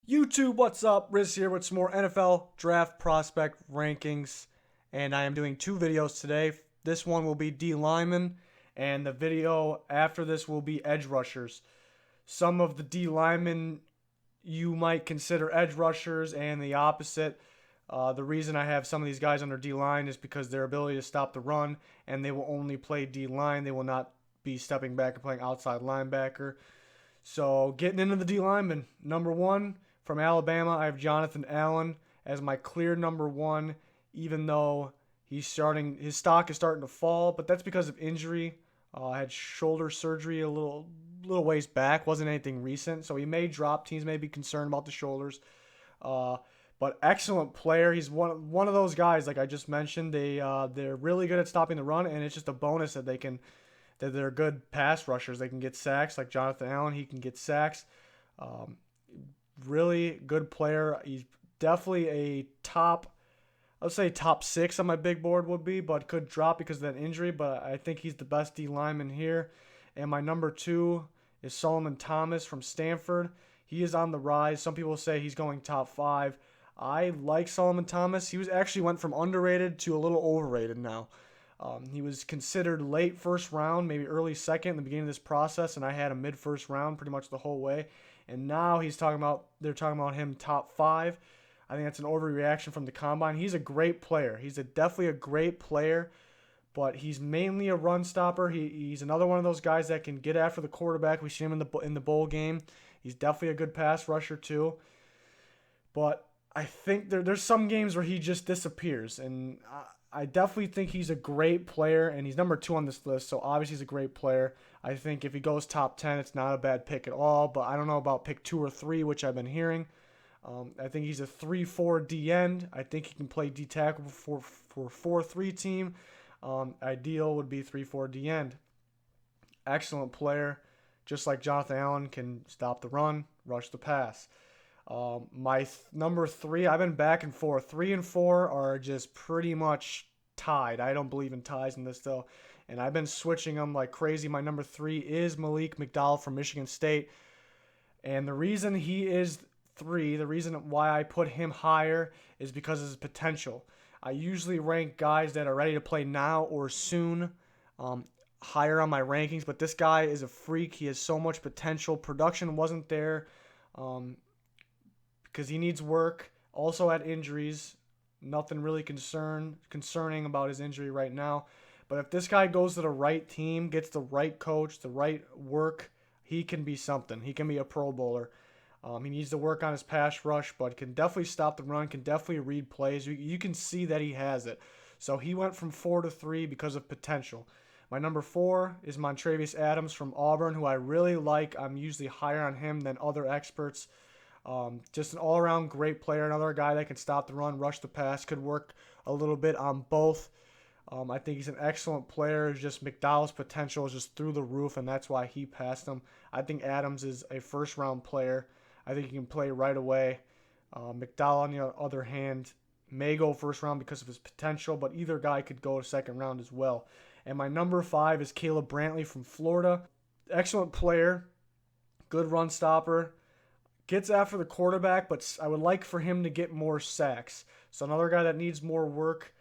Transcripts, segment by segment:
YouTube, what's up? Riz here with some more NFL draft prospect rankings, and I am doing two videos today. This one will be D linemen, and the video after this will be edge rushers. Some of the D linemen you might consider edge rushers, and the opposite. The reason I have some of these guys under D line is because their ability to stop the run, and they will only play D line. They will not be stepping back and playing outside linebacker. So getting into the D lineman, number one from Alabama, I have Jonathan Allen as my clear number one, even though his stock is starting to fall, but that's because of injury. Had shoulder surgery a little ways back, wasn't anything recent, so he may drop. Teams may be concerned about the shoulders. Uh, but excellent player. He's one of those guys, like I just mentioned. They're really good at stopping the run, and it's just a bonus that they're good pass rushers. They can get sacks, like Jonathan Allen. He can get sacks. Um, really good player. He's definitely a I'd say top six on my big board would be, but could drop because of that injury. But I think he's the best D lineman here. And my number two is Solomon Thomas from Stanford. He is on the rise. Some people say he's going top five. I like Solomon Thomas. He actually went from underrated to a little overrated now. He was considered late first round, maybe early second in the beginning of this process, and I had him mid first round pretty much the whole way. And now they're talking about him top five. I think that's an overreaction from the combine. He's a great player. Definitely a great player, but he's mainly a run stopper. He's another one of those guys that can get after the quarterback. We see him in the bowl game. He's definitely a good pass rusher too. But I think there's some games where he just disappears, and I definitely think he's a great player, and he's number two on this list, so obviously he's a great player. I think if he goes top 10, it's not a bad pick at all, but I don't know about pick 2 or 3, which I've been hearing. I think he's a 3-4 D end. I think he can play D tackle for 4-3 team. Ideal would be 3-4 D end. Excellent player, just like Jonathan Allen, can stop the run, rush the pass. Number 3, I've been back and forth. 3 and 4 are just pretty much tied. I don't believe in ties in this though, and I've been switching them like crazy. My number 3 is Malik McDonald from Michigan State, and the reason he is 3, the reason why I put him higher is because of his potential. I usually rank guys that are ready to play now or soon higher on my rankings, but this guy is a freak. He has so much potential. Production wasn't there. Because he needs work. Also had injuries. Nothing really concerning about his injury right now. But if this guy goes to the right team, gets the right coach, the right work, he can be something. He can be a Pro Bowler. He needs to work on his pass rush, but can definitely stop the run, can definitely read plays. You can see that he has it. So he went from 4 to 3 because of potential. My number 4 is Montravius Adams from Auburn, who I really like. I'm usually higher on him than other experts. Just an all-around great player. Another guy that can stop the run, rush the pass, could work a little bit on both. I think he's an excellent player. It's just McDowell's potential is just through the roof, and that's why he passed him. I think Adams is a first-round player. I think he can play right away. McDowell, on the other hand, may go first round because of his potential, but either guy could go second round as well. And my number 5 is Caleb Brantley from Florida. Excellent player, good run stopper. Gets after the quarterback, but I would like for him to get more sacks. So another guy that needs more work.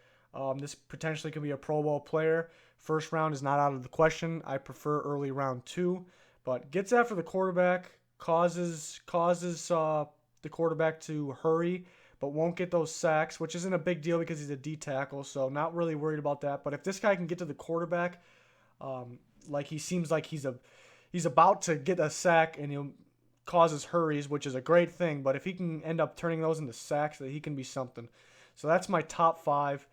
This potentially could be a Pro Bowl player. First round is not out of the question. I prefer early round 2, but gets after the quarterback, causes the quarterback to hurry, but won't get those sacks, which isn't a big deal because he's a D tackle. So not really worried about that. But if this guy can get to the quarterback, like he seems like he's about to get a sack and he'll causes hurries, which is a great thing, but if he can end up turning those into sacks, that he can be something. So that's my top 5.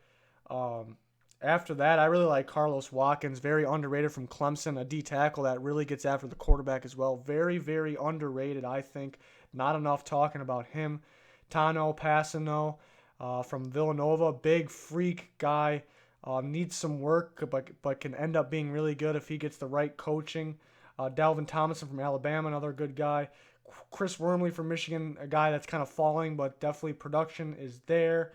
After that, I really like Carlos Watkins, very underrated from Clemson, a D tackle that really gets after the quarterback as well. Very, very underrated, I think. Not enough talking about him. Tano Passano from Villanova, big freak guy. Needs some work, but can end up being really good if he gets the right coaching. Dalvin Tomlinson from Alabama, another good guy. Chris Wormley from Michigan, a guy that's kind of falling, but definitely production is there.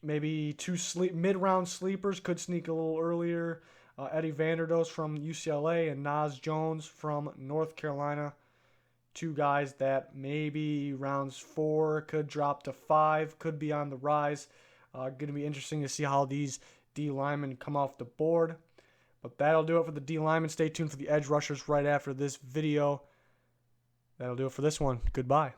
Maybe 2 mid-round sleepers could sneak a little earlier. Eddie Vanderdoes from UCLA and Nas Jones from North Carolina. two guys that maybe rounds 4 could drop to 5, could be on the rise. Going to be interesting to see how these D linemen come off the board. But that'll do it for the D linemen. Stay tuned for the edge rushers right after this video. That'll do it for this one. Goodbye.